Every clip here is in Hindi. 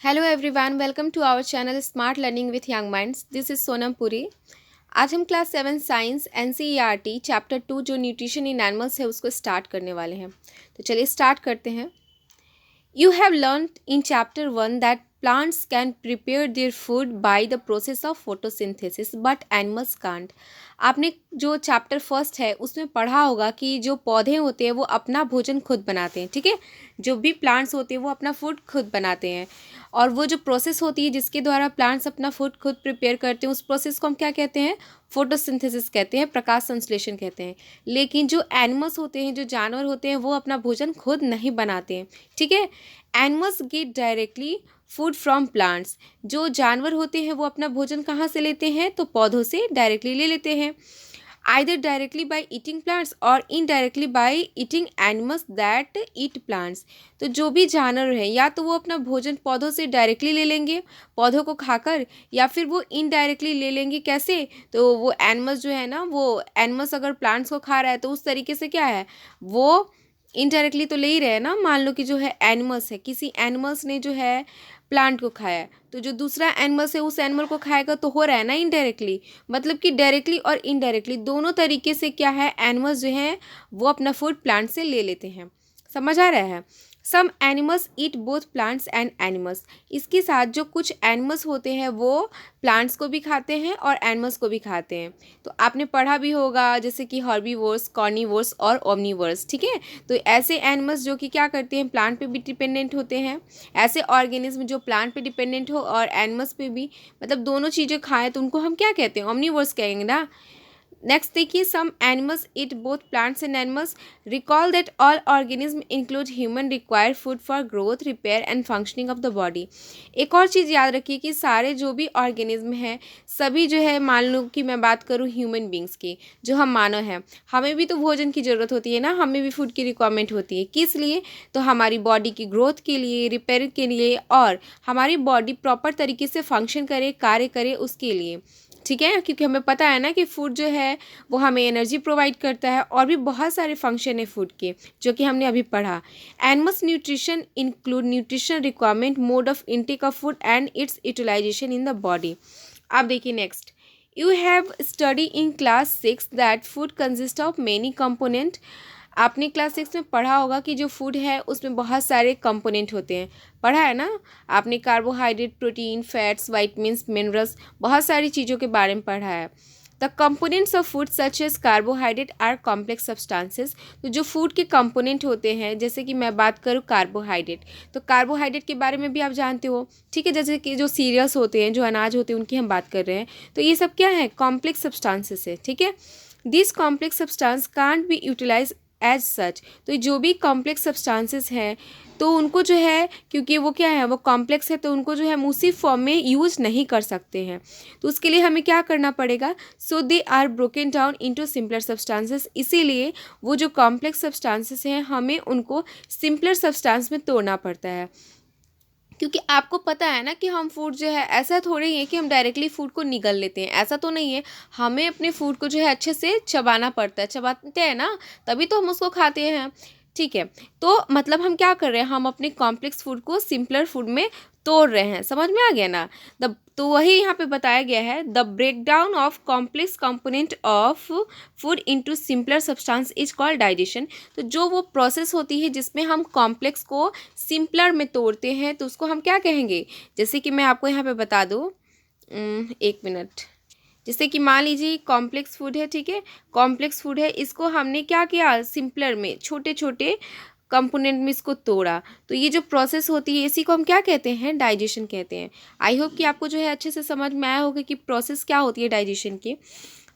Hello everyone, welcome to our channel smart learning with young minds. This is Sonam Puri. आज हम क्लास 7 साइंस एनसीईआरटी चैप्टर 2 जो न्यूट्रिशन इन एनिमल्स है उसको स्टार्ट करने वाले हैं। तो चलिए स्टार्ट करते हैं। You have learned in chapter 1 that plants can prepare their food by the process of photosynthesis but animals can't. आपने जो चैप्टर फर्स्ट है उसमें पढ़ा होगा कि जो पौधे होते हैं वो अपना भोजन खुद बनाते हैं, ठीक है। जो भी प्लांट्स होते हैं वो अपना फूड खुद बनाते हैं, और वो जो प्रोसेस होती है जिसके द्वारा प्लांट्स अपना फूड खुद प्रिपेयर करते हैं उस प्रोसेस को हम क्या कहते हैं? फोटोसिंथेसिस कहते हैं, प्रकाश संश्लेषण कहते हैं। लेकिन जो एनिमल्स होते हैं, जो जानवर होते हैं, वो अपना भोजन खुद नहीं बनाते हैं, ठीक है। Animals get directly food from plants. जो जानवर होते हैं वो अपना भोजन कहाँ से लेते हैं? तो पौधों से डायरेक्टली ले लेते हैं। Either directly by eating plants और indirectly by eating animals that eat plants. तो जो भी जानवर है या तो वो अपना भोजन पौधों से डायरेक्टली ले लेंगे पौधों को खाकर, या फिर वो इनडायरेक्टली ले लेंगे। कैसे? तो वो एनिमल्स जो है ना, वो एनिमल्स अगर प्लांट्स को खा रहा है तो उस तरीके से क्या है, वो इनडायरेक्टली तो ले ही रहे हैं ना। मान लो कि जो है एनिमल्स है, किसी एनिमल्स ने जो है प्लांट को खाया, तो जो दूसरा एनिमल्स है उस एनिमल को खाएगा तो हो रहा है ना इनडायरेक्टली। मतलब कि डायरेक्टली और इनडायरेक्टली दोनों तरीके से क्या है, एनिमल्स जो हैं वो अपना फूड प्लांट से ले लेते हैं। समझ आ रहा है? Some animals eat both plants and animals. इसके साथ जो कुछ एनिमल्स होते हैं वो प्लांट्स को भी खाते हैं और एनिमल्स को भी खाते हैं। तो आपने पढ़ा भी होगा जैसे कि हर्बीवोर्स, कॉर्निवोर्स और ओमनीवोर्स, ठीक है। तो ऐसे एनिमल्स जो कि क्या करते हैं, प्लांट पे भी डिपेंडेंट होते हैं। ऐसे ऑर्गेनिज्म जो प्लांट पे डिपेंडेंट हो और एनिमल्स पे भी, मतलब दोनों चीज़ें खाएं, तो उनको हम क्या कहते हैं? ओमनीवोर्स कहेंगे ना। नेक्स्ट देखिए, some animals eat both plants and animals. Recall that all organism include human require food for growth, repair and functioning of the body. एक और चीज़ याद रखिए कि सारे जो भी ऑर्गेनिज्म हैं सभी जो है, मान लो कि मैं बात करूँ ह्यूमन बींग्स की, जो हम मानव हैं, हमें भी तो भोजन की ज़रूरत होती है ना, हमें भी फूड की रिक्वायरमेंट होती है। किस लिए? तो हमारी बॉडी की ग्रोथ के लिए, रिपेयर के लिए, और हमारी बॉडी प्रॉपर तरीके से फंक्शन करे, कार्य करे, उसके लिए, ठीक है। क्योंकि हमें पता है ना कि फूड जो है वो हमें एनर्जी प्रोवाइड करता है, और भी बहुत सारे फंक्शन है फूड के जो कि हमने अभी पढ़ा। Animals nutrition include nutrition requirement, mode of intake of food and its utilization in the body. अब देखिए next, you have study in class 6 that food consist of many component. आपने क्लास 6 में पढ़ा होगा कि जो फूड है उसमें बहुत सारे कंपोनेंट होते हैं। पढ़ा है ना आपने? Carbohydrate, protein, fats, vitamins, minerals, बहुत सारी चीज़ों के बारे में पढ़ा है। The components of food such as carbohydrate are complex substances. तो जो फूड के कंपोनेंट होते हैं, जैसे कि मैं बात करूँ कार्बोहाइड्रेट, तो कार्बोहाइड्रेट के बारे में भी आप जानते हो, ठीक है। जैसे कि जो सीरियल्स होते हैं, जो अनाज होते हैं, उनकी हम बात कर रहे हैं, तो ये सब क्या है? कॉम्प्लेक्स सब्सटेंसेस है, ठीक है। This complex substance can't be utilize as such. तो जो भी कॉम्प्लेक्स सब्सटेंसेस हैं तो उनको जो है, क्योंकि वो क्या है, वो कॉम्प्लेक्स है, तो उनको जो है हम उसी फॉर्म में यूज नहीं कर सकते हैं। तो उसके लिए हमें क्या करना पड़ेगा? So they are broken down into simpler substances. इसीलिए वो जो कॉम्प्लेक्स सब्सटेंसेस हैं हमें उनको सिंपलर सब्सटेंस में तोड़ना पड़ता है। क्योंकि आपको पता है ना कि हम फूड जो है, ऐसा थोड़ी है कि हम डायरेक्टली फूड को निगल लेते हैं, ऐसा तो नहीं है। हमें अपने फूड को जो है अच्छे से चबाना पड़ता है, चबाते हैं ना, तभी तो हम उसको खाते हैं, ठीक है। तो मतलब हम क्या कर रहे हैं, हम अपने कॉम्प्लेक्स फूड को सिंपलर फूड में तोड़ रहे हैं। समझ में आ गया ना? तो वही यहाँ पे बताया गया है, the breakdown of complex component of food into simpler substance is called digestion. तो जो वो प्रोसेस होती है जिसमें हम कॉम्प्लेक्स को सिंपलर में तोड़ते हैं, तो उसको हम क्या कहेंगे? जैसे कि मैं आपको यहाँ पे बता दूँ, एक मिनट। जैसे कि मान लीजिए कॉम्प्लेक्स फूड है, ठीक है, कॉम्प्लेक्स फूड है, इसको हमने क्या किया, सिंपलर में छोटे छोटे कंपोनेंट में इसको तोड़ा। तो ये जो प्रोसेस होती है इसी को हम क्या कहते हैं? डाइजेशन कहते हैं। आई होप कि आपको जो है अच्छे से समझ में आया होगा कि प्रोसेस क्या होती है डाइजेशन की।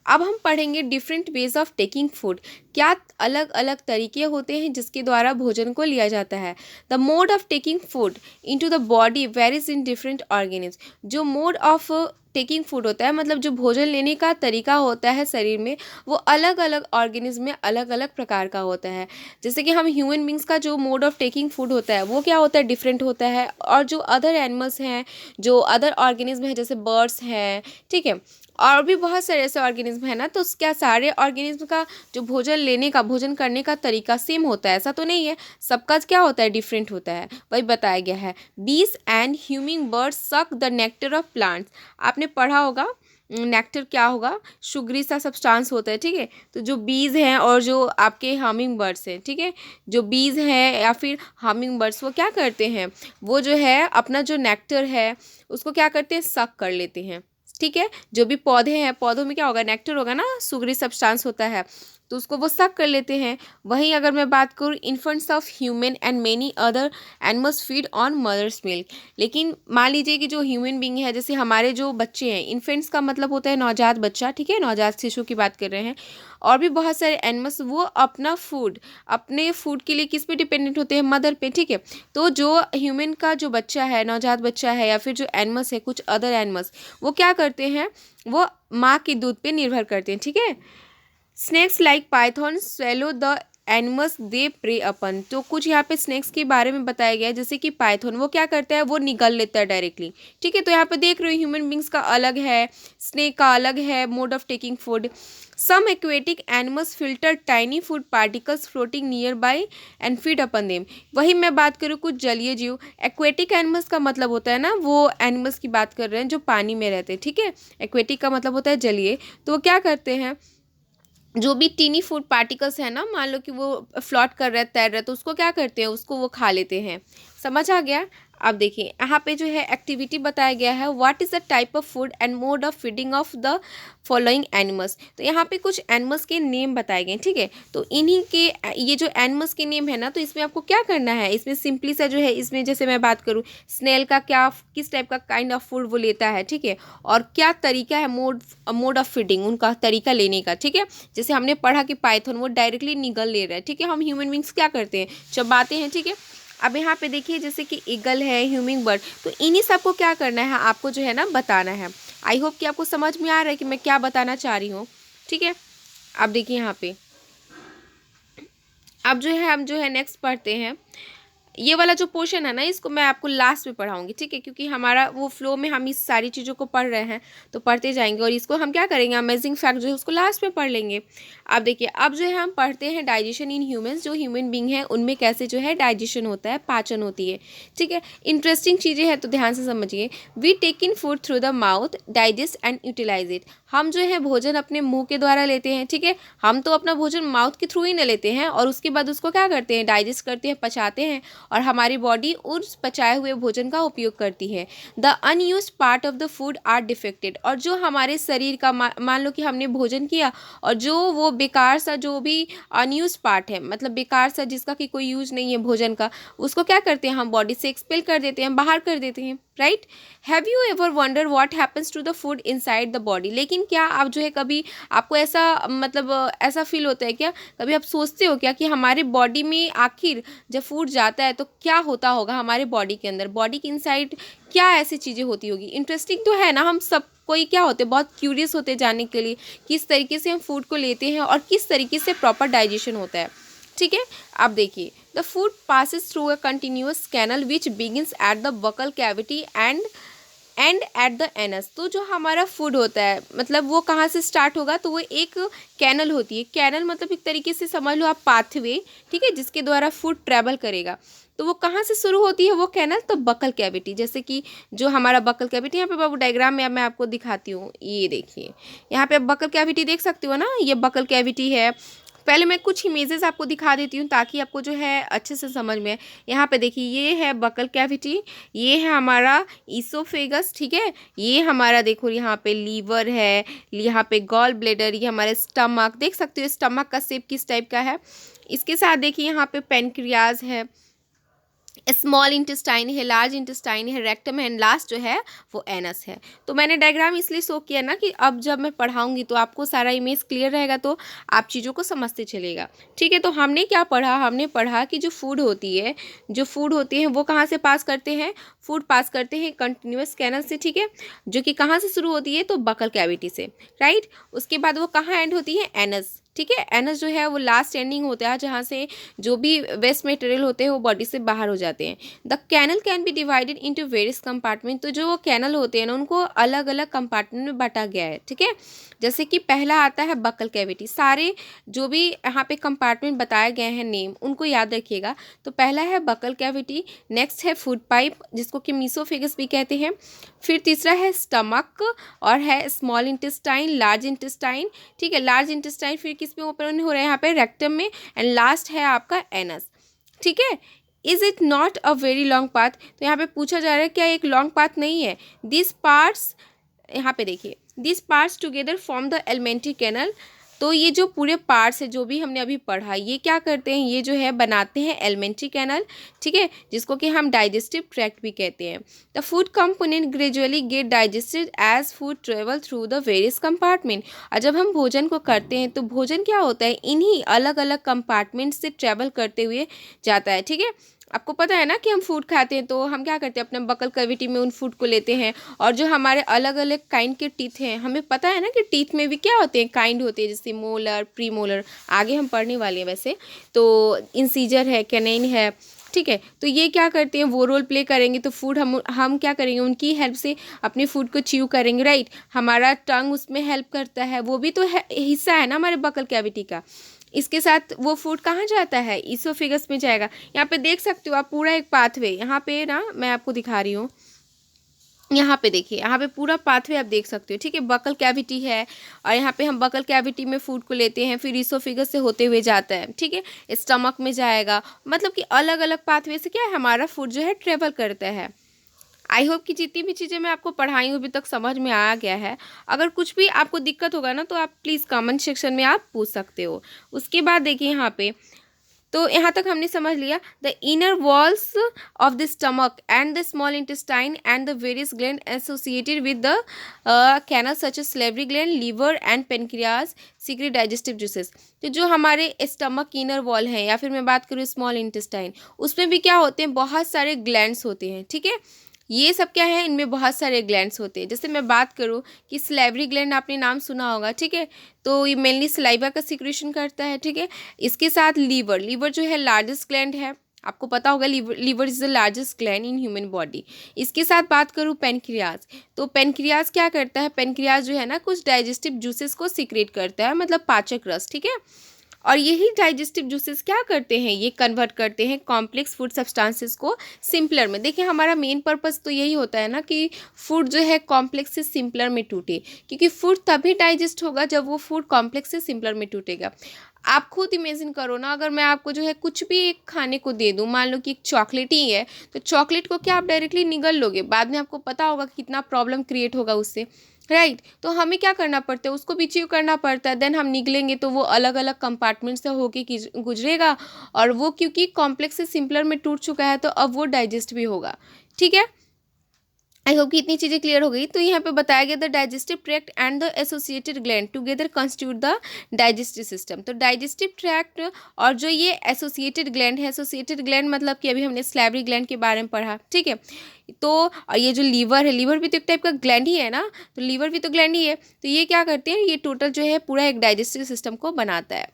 अब हम पढ़ेंगे different ways of taking food. क्या अलग अलग तरीके होते हैं जिसके द्वारा भोजन को लिया जाता है। The mode of taking food into the body varies in different organism. जो मोड ऑफ टेकिंग फूड होता है, मतलब जो भोजन लेने का तरीका होता है शरीर में, वो अलग अलग ऑर्गेनिज्म में अलग अलग प्रकार का होता है। जैसे कि हम ह्यूमन बींग्स का जो मोड ऑफ टेकिंग फूड होता है वो क्या होता है? डिफरेंट होता है। और जो अदर एनिमल्स हैं, जो अदर ऑर्गेनिज्म है, जैसे बर्ड्स हैं, ठीक है, और भी बहुत सारे ऐसे ऑर्गेनिज्म है ना, तो क्या सारे ऑर्गेनिज्म का जो भोजन लेने का, भोजन करने का तरीका सेम होता है? ऐसा तो नहीं है, सबका क्या होता है, डिफरेंट होता है। वही बताया गया है। बीज and humming birds suck the nectar of plants. आपने पढ़ा होगा नेक्टर क्या होगा, शुगरी सा सब्सटेंस होता है, ठीक है। तो जो बीज हैं और जो आपके हमिंग बर्ड्स हैं, ठीक है, जो बीज हैं या फिर हमिंग बर्ड्स, वो क्या करते हैं, वो जो है अपना जो नेक्टर है उसको क्या करते हैं, सक कर लेते हैं, ठीक है। जो भी पौधे हैं, पौधों में क्या होगा, नेक्टर होगा ना, शुगरी सब्सटेंस होता है, तो उसको वो सक कर लेते हैं। वहीं अगर मैं बात करूँ, infants of human and many other animals feed on mother's milk. लेकिन मान लीजिए कि जो ह्यूमन बींग है, जैसे हमारे जो बच्चे हैं, इन्फेंट्स का मतलब होता है नवजात बच्चा, ठीक है, नवजात शिशु की बात कर रहे हैं। और भी बहुत सारे एनिमल्स वो अपना फूड, अपने फूड के लिए किस पे डिपेंडेंट होते हैं, मदर पे, ठीक है। तो जो ह्यूमन का जो बच्चा है, नवजात बच्चा है, या फिर जो एनिमल्स है, कुछ अदर एनिमल्स, वो क्या करते हैं, वो माँ के दूध पे निर्भर करते हैं, ठीक है। Snakes like python swallow the animals they prey upon. तो कुछ यहाँ पे स्नेक्स के बारे में बताया गया है, जैसे कि पाइथन वो क्या करता है, वो निगल लेता है डायरेक्टली, ठीक है। तो यहाँ पे देख रहे हो ह्यूमन बींग्स का अलग है, स्नेक का अलग है mode of taking food. Some aquatic animals filter tiny food particles floating nearby and feed upon them. वही मैं बात करूँ कुछ जलीय जीव, एक्वेटिक एनिमल्स का मतलब होता है ना, वो एनिमल्स की बात कर रहे हैं जो पानी में रहते हैं, ठीक है। एक्वेटिक का मतलब होता है जलीय। तो वो क्या करते हैं, जो भी टीनी फूड पार्टिकल्स है ना, मान लो कि वो फ्लोट कर रहा है, तैर रहा है, तो उसको क्या करते हैं, उसको वो खा लेते हैं। समझ आ गया? अब देखिए यहाँ पे जो है एक्टिविटी बताया गया है, what is the type of food and mode of feeding of the following animals. तो यहाँ पे कुछ एनिमल्स के नेम बताए गए, ठीक है। तो इन्हीं के ये जो एनिमल्स के नेम है ना, तो इसमें आपको क्या करना है, इसमें सिंपली सा जो है, इसमें जैसे मैं बात करूँ स्नेल का क्या, किस टाइप का काइंड ऑफ फूड वो लेता है, ठीक है, और क्या तरीका है, मोड ऑफ फीडिंग, उनका तरीका लेने का, ठीक है। जैसे हमने पढ़ा कि पाइथन वो डायरेक्टली निगल ले रहा है, ठीक है। हम ह्यूमन बींग्स क्या करते हैं, चबाते हैं, ठीक है। अब यहाँ पे देखिए जैसे कि ईगल है, ह्यूमिंग बर्ड, तो इन्हीं सबको क्या करना है, आपको जो है ना बताना है। आई होप कि आपको समझ में आ रहा है कि मैं क्या बताना चाह रही हूँ, ठीक है। अब देखिए यहाँ पे, अब जो है हम जो है नेक्स्ट पढ़ते हैं। ये वाला जो पोर्शन है ना, इसको मैं आपको लास्ट में पढ़ाऊंगी, ठीक है, क्योंकि हमारा वो फ्लो में हम इस सारी चीज़ों को पढ़ रहे हैं, तो पढ़ते जाएंगे, और इसको हम क्या करेंगे, अमेजिंग फैक्ट जो है उसको लास्ट में पढ़ लेंगे। अब देखिए, अब जो है हम पढ़ते हैं डाइजेशन इन ह्यूमंस, जो ह्यूमन बींग है उनमें कैसे जो है डाइजेशन होता है, पाचन होती है, ठीक है। इंटरेस्टिंग चीज़ें हैं, तो ध्यान से समझिए। We take in food through the mouth, digest and utilize it. हम जो है भोजन अपने मुंह के द्वारा लेते हैं, ठीक है। हम तो अपना भोजन माउथ के थ्रू ही न लेते हैं, और उसके बाद उसको क्या करते हैं, डाइजेस्ट करते हैं, पचाते हैं, और हमारी बॉडी उस पचाए हुए भोजन का उपयोग करती है। The unused part of the food are defecated. और जो हमारे शरीर का मान लो कि हमने भोजन किया, और जो वो बेकार सा जो भी अनयूज्ड पार्ट है, मतलब बेकार सा जिसका कि कोई यूज नहीं है भोजन का, उसको क्या करते हैं, हम बॉडी से एक्सपेल कर देते हैं, बाहर कर देते हैं, right. Have you ever wonder what happens to the food inside the body. लेकिन क्या आप जो है कभी आपको ऐसा मतलब ऐसा फील होता है क्या, कभी आप सोचते हो क्या कि हमारे बॉडी में आखिर जब फूड जाता है तो क्या होता होगा हमारे बॉडी के अंदर, बॉडी के इनसाइड क्या ऐसी चीज़ें होती होगी। इंटरेस्टिंग तो है ना, हम सब कोई क्या होते हैं, बहुत क्यूरियस होते हैं जानने के लिए किस तरीके से हम फूड को लेते हैं और किस तरीके से प्रॉपर डाइजेशन होता है, ठीक है। अब देखिए, the food passes through a continuous canal which begins at the buccal cavity and at the anus. तो जो हमारा फूड होता है, मतलब वो कहाँ से स्टार्ट होगा, तो वो एक कैनल होती है। कैनल मतलब एक तरीके से समझ लो आप पाथवे, ठीक है, जिसके द्वारा फूड ट्रैवल करेगा। तो वो कहाँ से शुरू होती है वो कैनल, तो बकल कैविटी। जैसे कि जो हमारा बकल कैविटी, यहाँ पे बाबू डायग्राम में अब मैं आपको दिखाती हूँ, ये देखिए यहाँ पे आप बकल कैविटी देख सकते हो ना, ये बकल कैविटी है। पहले मैं कुछ इमेजेस आपको दिखा देती हूँ ताकि आपको जो है अच्छे से समझ में। यहाँ पे देखिए, ये है बकल कैविटी, ये है हमारा ईसोफेगस, ठीक है, ये हमारा देखो यहाँ पे लीवर है, यहाँ पे गॉल ब्लेडर, ये हमारे स्टमक, देख सकते हो स्टमक का शेप किस टाइप का है। इसके साथ देखिए यहाँ पे पेनक्रियाज है, स्मॉल इंटेस्टाइन है, लार्ज इंटेस्टाइन है, रेक्टम है, एंड लास्ट जो है वो एनस है। तो मैंने डायग्राम इसलिए शो किया ना कि अब जब मैं पढ़ाऊंगी तो आपको सारा इमेज क्लियर रहेगा, तो आप चीज़ों को समझते चलेगा, ठीक है। तो हमने क्या पढ़ा, हमने पढ़ा कि जो फूड होती है, जो फूड होती है वो कहाँ से पास करते हैं, फूड पास करते हैं कंटिन्यूअस कैनल से, ठीक है, जो कि कहाँ से शुरू होती है, तो बकल कैविटी से, राइट। उसके बाद वो कहाँ एंड होती है, एनस, ठीक है। एनस जो है वो लास्ट एंडिंग होता है जहाँ से जो भी वेस्ट मटेरियल होते हैं वो बॉडी से बाहर हो जाते हैं। The canal can be divided into various compartment, तो जो कैनल होते हैं ना उनको अलग अलग कंपार्टमेंट में बांटा गया है, ठीक है। जैसे कि पहला आता है बकल कैविटी, सारे जो भी यहाँ पे कंपार्टमेंट बताए गए हैं नेम उनको याद रखिएगा। तो पहला है बकल कैविटी, नेक्स्ट है फूड पाइप जिसको कि मीसोफेगस भी कहते हैं, फिर तीसरा है स्टमक और है स्मॉल इंटेस्टाइन, लार्ज इंटेस्टाइन, ठीक है। लार्ज इंटेस्टाइन फिर किस में ओपन हो रहा है, यहाँ पे रेक्टम में, एंड लास्ट है आपका एनस, ठीक है। Is it not a very long path, तो यहाँ पे पूछा जा रहा है क्या एक लॉन्ग पाथ नहीं है। दिस पार्ट्स, यहाँ पे देखिए, this parts together form the alimentary canal, तो ये जो पूरे पार्ट्स है जो भी हमने अभी पढ़ा ये क्या करते हैं, ये जो है बनाते हैं एलिमेंट्री कैनल, ठीक है, जिसको कि हम डाइजेस्टिव ट्रैक्ट भी कहते हैं। The food component gradually get digested as food travel through the various compartment, और जब हम भोजन को करते हैं तो भोजन क्या होता है, इन्हीं अलग अलग कंपार्टमेंट से ट्रेवल करते हुए जाता है, ठीक है। आपको पता है ना कि हम फूड खाते हैं तो हम क्या करते हैं, अपने बकल कैविटी में उन फूड को लेते हैं, और जो हमारे अलग अलग काइंड के टीथ हैं, हमें पता है ना कि टीथ में भी क्या होते हैं, काइंड होते हैं, जैसे मोलर, प्री मोलर, आगे हम पढ़ने वाले हैं वैसे, तो इंसीजर है, कैनाइन है, ठीक है। तो ये क्या करते हैं, वो रोल प्ले करेंगे, तो फूड हम क्या करेंगे, उनकी हेल्प से अपने फूड को च्यू करेंगे, राइट। हमारा टंग उसमें हेल्प करता है, वो भी तो हिस्सा है ना हमारे बकल कैविटी का। इसके साथ वो फूड कहाँ जाता है, ईसोफेगस में जाएगा। यहाँ पे देख सकते हो आप पूरा एक पाथवे, यहाँ पे ना मैं आपको दिखा रही हूँ, यहाँ पे देखिए, यहाँ पे पूरा पाथवे आप देख सकते हो, ठीक है। बकल कैविटी है और यहाँ पे हम बकल कैविटी में फूड को लेते हैं, फिर ईसोफेगस से होते हुए जाता है, ठीक है, स्टमक में जाएगा, मतलब कि अलग अलग पाथवे से क्या है हमारा फूड जो है ट्रेवल करता है। आई होप कि जितनी भी चीज़ें मैं आपको पढ़ाई हूँ अभी तक समझ में आ गया है। अगर कुछ भी आपको दिक्कत होगा ना तो आप प्लीज़ कमेंट सेक्शन में आप पूछ सकते हो। उसके बाद देखिए यहाँ पे, तो यहाँ तक हमने समझ लिया the inner walls of the stomach and the small intestine and the various gland associated with the canal such as salivary gland, liver and pancreas secrete digestive juices. तो जो हमारे स्टमक की इनर वॉल है, या फिर मैं बात करूँ स्मॉल इंटेस्टाइन, उसमें भी क्या होते हैं, बहुत सारे ग्लैंड्स होते हैं, ठीक है। ये सब क्या है, इनमें बहुत सारे ग्लैंड्स होते हैं। जैसे मैं बात करूँ कि सलेवरी ग्लैंड आपने नाम सुना होगा, ठीक है, तो ये मेनली सलाइवा का सिक्रेशन करता है, ठीक है। इसके साथ लीवर, लीवर जो है लार्जेस्ट ग्लैंड है, आपको पता होगा liver is the largest gland in human body. इसके साथ बात करूँ पेनक्रियाज, तो पेनक्रियाज क्या करता है, पेनक्रियाज जो है ना कुछ डाइजेस्टिव जूसेस को सीक्रेट करता है, मतलब पाचक रस, ठीक है। और यही डाइजेस्टिव जूसेस क्या करते हैं, ये कन्वर्ट करते हैं कॉम्प्लेक्स फूड सब्सटेंसेस को सिंपलर में। देखिए हमारा मेन पर्पस तो यही होता है ना कि फूड जो है कॉम्प्लेक्स से सिंपलर में टूटे, क्योंकि फूड तभी डाइजेस्ट होगा जब वो फूड कॉम्प्लेक्स से सिंपलर में टूटेगा। आप खुद इमेजिन करो ना, अगर मैं आपको जो है कुछ भी एक खाने को दे दूँ, मान लो कि एक चॉकलेट ही है, तो चॉकलेट को क्या आप डायरेक्टली निगल लोगे, बाद में आपको पता होगा कि कितना प्रॉब्लम क्रिएट होगा उससे, राइट। तो हमें क्या करना पड़ता है, उसको भी च्यू करना पड़ता है, देन हम निगलेंगे तो वो अलग अलग कंपार्टमेंट से होके गुजरेगा, और वो क्योंकि कॉम्प्लेक्स से सिंपलर में टूट चुका है तो अब वो डाइजेस्ट भी होगा, ठीक है। आई होप कि इतनी चीज़ें क्लियर हो गई। तो यहाँ पे बताया गया the digestive tract and the associated gland together constitute the digestive system. तो डाइजेस्टिव ट्रैक्ट और जो ये एसोसिएटेड ग्लैंड है, एसोसिएटेड ग्लैंड मतलब कि अभी हमने स्लैवरी ग्लैंड के बारे में पढ़ा, ठीक है। तो और ये जो लीवर है, लीवर भी तो एक टाइप का ग्लैंड ही है ना, तो लीवर भी तो ग्लैंड ही है, तो ये क्या करते हैं, ये टोटल जो है पूरा एक डाइजेस्टिव सिस्टम को बनाता है।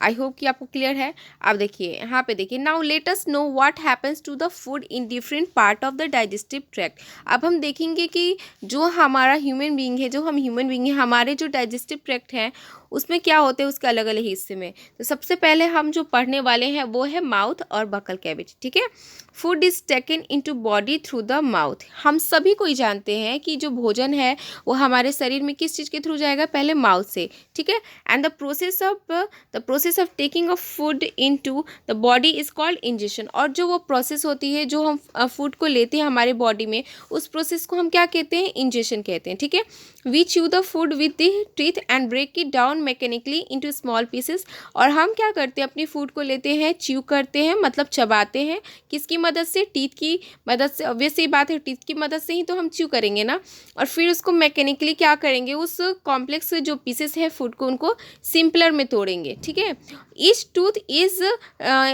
आई होप कि आपको क्लियर है। अब देखिए यहाँ पे देखिए, now let us know what happens to the food in different part of the digestive tract. अब हम देखेंगे कि जो हमारा ह्यूमन बीइंग है, जो हम ह्यूमन बीइंग है, हमारे जो डाइजेस्टिव ट्रैक्ट है उसमें क्या होते हैं, उसके अलग अलग हिस्से में। तो सबसे पहले हम जो पढ़ने वाले हैं वो है माउथ और बकल कैविटी, ठीक है। Food is taken into body through the mouth. हम सभी कोई जानते हैं कि जो भोजन है वो हमारे शरीर में किस चीज़ के थ्रू जाएगा, पहले माउथ से, ठीक है। And the process of taking of food into the body is called ingestion. और जो वो प्रोसेस होती है जो हम फूड को लेते हैं हमारे बॉडी में, उस प्रोसेस को हम क्या कहते हैं, इंजेशन कहते हैं, ठीक है। We chew the food with the teeth and break it down mechanically into small pieces. और हम क्या करते हैं, अपनी फूड को लेते हैं, च्यू करते हैं, मतलब चबाते हैं, किसकी मदद से, टीथ की मदद से। ऑब्वियस सी बात है, टीथ की मदद से ही तो हम च्यू करेंगे ना। और फिर उसको मैकेनिकली क्या करेंगे, उस कॉम्प्लेक्स जो पीसेस है फूड को, उनको सिंपलर में तोड़ेंगे, ठीक है। Each tooth is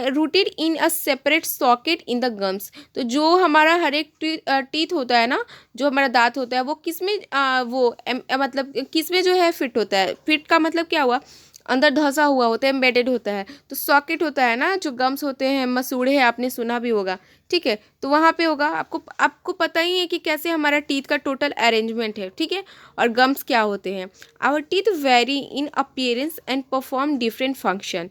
rooted in a separate socket in the gums. तो जो हमारा हर एक टीथ होता है ना, जो हमारा दांत होता है, वो किस में मतलब किस में जो है फिट होता है। फिट का मतलब क्या हुआ, अंदर धंसा हुआ होता है, एम्बेडेड होता है। तो सॉकेट होता है ना, जो गम्स होते हैं, मसूड़े हैं, आपने सुना भी होगा, ठीक है। तो वहाँ पे होगा, आपको पता ही है कि कैसे हमारा टीथ का टोटल अरेंजमेंट है, ठीक है। और गम्स क्या होते हैं। Our teeth vary in appearance and perform different function.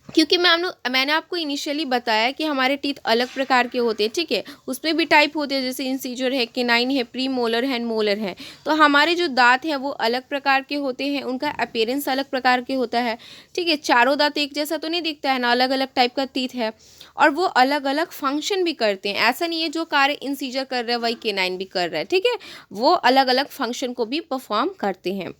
क्योंकि मैंने आपको इनिशियली बताया कि हमारे टीथ अलग प्रकार के होते हैं, ठीक है। उसमें भी टाइप होते हैं, जैसे इंसीजर है, केनाइन है, प्री मोलर है, मोलर है। तो हमारे जो दांत हैं वो अलग प्रकार के होते हैं, उनका अपीयरेंस अलग प्रकार के होता है, ठीक है। चारों दांत एक जैसा तो नहीं दिखता है ना, अलग अलग टाइप का टीथ है। और वो अलग अलग फंक्शन भी करते हैं। ऐसा नहीं है जो कार्य इंसीजर कर रहा है वही केनाइन भी कर रहा है, ठीक है। वो अलग अलग फंक्शन को भी परफॉर्म करते हैं।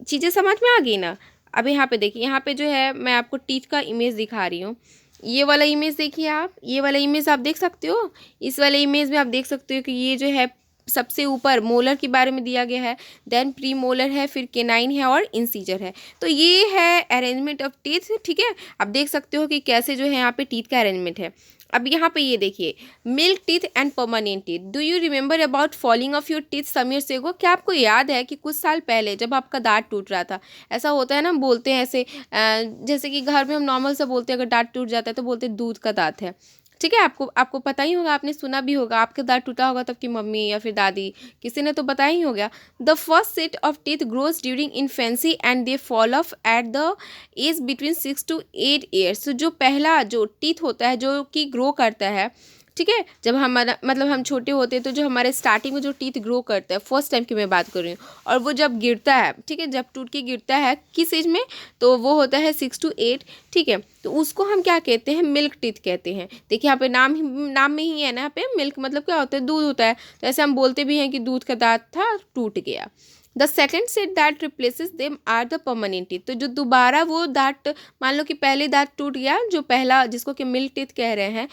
चीज़ें समझ में आ गई ना। अब यहाँ पे देखिए, यहाँ पे जो है मैं आपको टीथ का इमेज दिखा रही हूँ। ये वाला इमेज देखिए आप, ये वाला इमेज आप देख सकते हो। इस वाले इमेज में आप देख सकते हो कि ये जो है सबसे ऊपर मोलर के बारे में दिया गया है, देन प्री मोलर है, फिर केनाइन है और इंसीजर है। तो ये है अरेंजमेंट ऑफ टीथ, ठीक है। आप देख सकते हो कि कैसे जो है यहाँ पे टीथ का अरेंजमेंट है। अब यहाँ पे ये देखिए, milk teeth and permanent teeth. Do you remember about falling of your teeth some years ago. क्या आपको याद है कि कुछ साल पहले जब आपका दांत टूट रहा था, ऐसा होता है ना, बोलते हैं ऐसे जैसे कि घर में हम नॉर्मल सा बोलते हैं, अगर दांत टूट जाता है तो बोलते हैं दूध का दांत है, ठीक है। आपको पता ही होगा, आपने सुना भी होगा, आपके दांत टूटा होगा तब की मम्मी या फिर दादी किसी ने तो बताया ही होगा। The first set of teeth grows during infancy and they fall off at the age between 6 to 8 years. जो पहला जो टीथ होता है जो कि ग्रो करता है, ठीक है, जब हमारा मतलब हम छोटे होते हैं तो जो हमारे स्टार्टिंग में जो टीथ ग्रो करता है, फर्स्ट टाइम की मैं बात कर रही हूँ, और वो जब गिरता है, ठीक है, जब टूट के गिरता है किस एज में, तो वो होता है 6 to 8, ठीक है। तो उसको हम क्या कहते हैं, मिल्क टीथ कहते हैं। देखिए यहाँ पे नाम में ही है ना, यहाँ पे मिल्क मतलब क्या होता है, दूध होता है। तो ऐसे हम बोलते भी हैं कि दूध का दांत था, टूट गया। The second set that replaces them are the permanent teeth. तो जो दोबारा वो दांत, मान लो कि पहले दांत टूट गया, जो पहला जिसको कि मिल्क टीथ कह रहे हैं,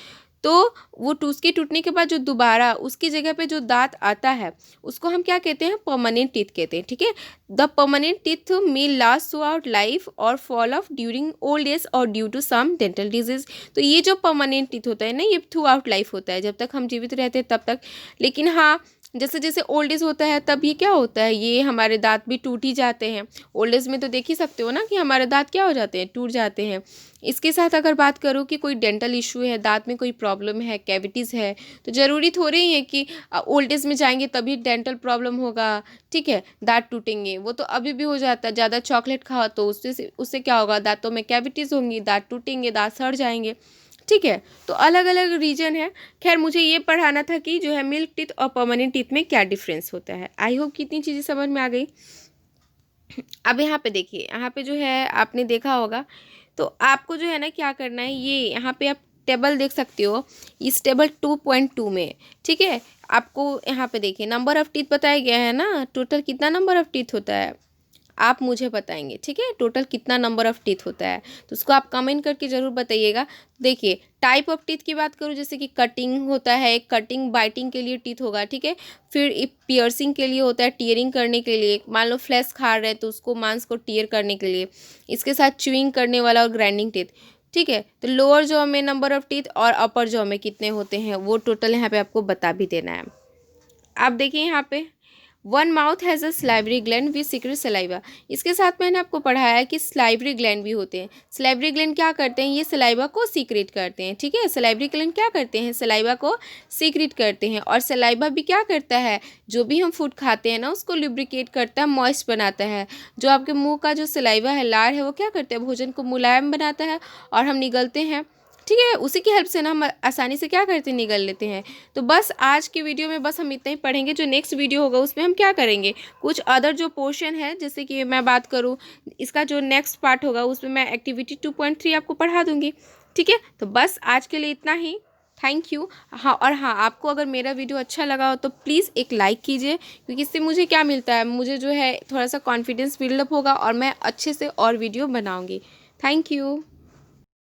तो वो उसके टूटने के बाद जो दोबारा उसकी जगह पे जो दांत आता है उसको हम क्या कहते हैं, परमानेंट टीथ कहते हैं, ठीक है। The permanent teeth may last throughout life और fall off during old age और due to some dental disease. तो ये जो परमानेंट टीथ होता है ना, ये थ्रू आउट लाइफ होता है, जब तक हम जीवित रहते हैं तब तक। लेकिन हाँ, जैसे जैसे ओल्ड एज होता है तब ये क्या होता है, ये हमारे दांत भी टूट ही जाते हैं। ओल्ड एज में तो देख ही सकते हो ना कि हमारे दांत क्या हो जाते हैं, टूट जाते हैं। इसके साथ अगर बात करूँ कि कोई डेंटल इशू है, दांत में कोई प्रॉब्लम है, कैविटीज़ है, तो ज़रूरी थोड़ी ही है कि ओल्ड एज में जाएंगे तभी डेंटल प्रॉब्लम होगा, ठीक है, दांत टूटेंगे। वो तो अभी भी हो जाता है, ज़्यादा चॉकलेट खाओ तो उससे क्या होगा, दांतों में कैविटीज़ होंगी, दांत टूटेंगे, दांत सड़ जाएंगे, ठीक है। तो अलग अलग रीजन है। खैर मुझे ये पढ़ाना था कि जो है मिल्क टीथ और परमानेंट टीथ में क्या डिफरेंस होता है। आई होप कितनी चीज़ें समझ में आ गई। अब यहाँ पे देखिए, यहाँ पे जो है आपने देखा होगा, तो आपको जो है ना क्या करना है, ये यहाँ पे आप टेबल देख सकते हो, इस टेबल 2.2 में, ठीक है। आपको यहाँ पे देखिए नंबर ऑफ टीथ बताया गया है ना, टोटल कितना नंबर ऑफ टीथ होता है आप मुझे बताएंगे, ठीक है, टोटल कितना नंबर ऑफ टीथ होता है, तो उसको आप कमेंट करके ज़रूर बताइएगा। देखिए टाइप ऑफ टीथ की बात करूँ, जैसे कि कटिंग होता है, कटिंग बाइटिंग के लिए टीथ होगा, ठीक है। फिर पियर्सिंग के लिए होता है, टीयरिंग करने के लिए, मान लो फ्लेश खा रहे हैं तो उसको मांस को टीयर करने के लिए। इसके साथ च्यूइंग करने वाला और ग्राइंडिंग टीथ, ठीक है। तो लोअर जॉ में नंबर ऑफ टीथ और अपर जॉ में कितने होते हैं वो टोटल यहाँ पे आपको बता भी देना है। आप देखिए यहाँ पे, one mouth has a salivary gland with secret saliva. इसके साथ मैंने आपको पढ़ाया है कि स्लाइवरी ग्लैंड भी होते हैं। स्लाइवरी ग्लैंड क्या करते हैं, ये सलाइवा को सीक्रेट करते हैं, ठीक है। स्लाइवरी ग्लैंड क्या करते हैं, सलाइवा को सीक्रेट करते हैं। और सलाइवा भी क्या करता है, जो भी हम फूड खाते हैं ना उसको लुब्रिकेट करता है, मॉइस्ट बनाता है। जो आपके मुंह का जो सलाइवा है, लार है, वो क्या करता है, भोजन को मुलायम बनाता है और हम निगलते हैं, ठीक है। उसी की हेल्प से ना हम आसानी से क्या करते हैं, निगल लेते हैं। तो बस आज की वीडियो में बस हम इतना ही पढ़ेंगे। जो नेक्स्ट वीडियो होगा उसमें हम क्या करेंगे, कुछ अदर जो पोर्शन है, जैसे कि मैं बात करूँ इसका जो नेक्स्ट पार्ट होगा उसमें मैं एक्टिविटी 2.3 आपको पढ़ा दूँगी, ठीक है। तो बस आज के लिए इतना ही, थैंक यू। हाँ, और हाँ, आपको अगर मेरा वीडियो अच्छा लगा हो तो प्लीज़ एक लाइक कीजिए, क्योंकि इससे मुझे क्या मिलता है, मुझे जो है थोड़ा सा कॉन्फिडेंस बिल्डअप होगा और मैं अच्छे से और वीडियो बनाऊँगी। Thank you.